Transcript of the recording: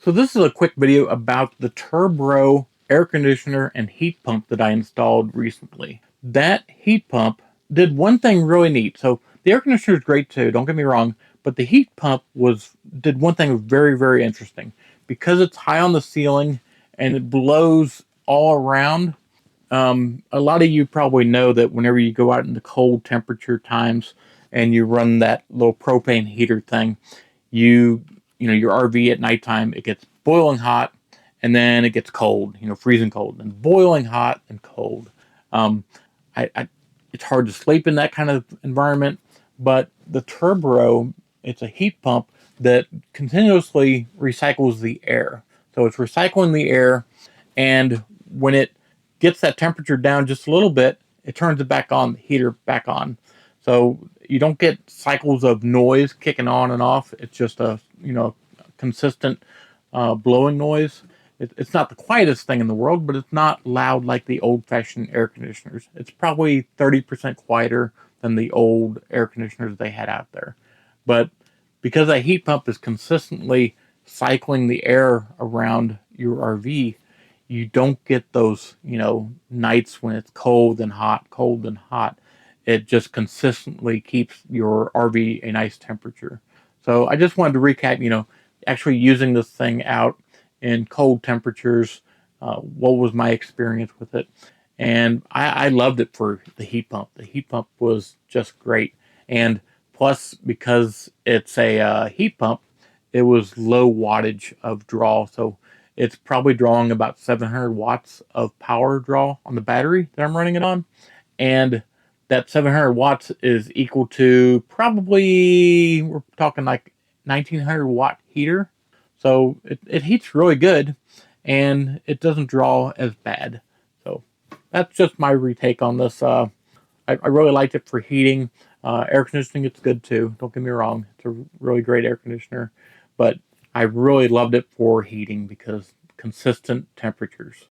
So this is a quick video about the Turbro air conditioner and heat pump that I installed recently. That heat pump did one thing really neat. So the air conditioner is great too, don't get me wrong, but the heat pump did one thing very, very interesting. Because it's high on the ceiling and it blows all around, a lot of you probably know that whenever you go out into cold temperature times and you run that little propane heater thing, your RV at nighttime, it gets boiling hot and then it gets cold, freezing cold, and boiling hot and cold. Um, I it's hard to sleep in that kind of environment, but the Turbro, it's a heat pump that continuously recycles the air. So it's recycling the air, and when it gets that temperature down just a little bit, it turns it back on, the heater back on. So you don't get cycles of noise kicking on and off. It's just a consistent blowing noise. It's not the quietest thing in the world, but it's not loud like the old-fashioned air conditioners. It's probably 30% quieter than the old air conditioners they had out there. But because a heat pump is consistently cycling the air around your RV, you don't get those, nights when it's cold and hot, cold and hot. It just consistently keeps your RV a nice temperature. So I just wanted to recap, actually using this thing out in cold temperatures. What was my experience with it? And I loved it for the heat pump. The heat pump was just great. And plus, because it's a heat pump, it was low wattage of draw. So it's probably drawing about 700 watts of power draw on the battery that I'm running it on. And that 700 watts is equal to probably, we're talking like 1900 watt heater. So it heats really good and it doesn't draw as bad. So that's just my retake on this. I really liked it for heating. Air conditioning, it's good too. Don't get me wrong. It's a really great air conditioner. But I really loved it for heating because consistent temperatures.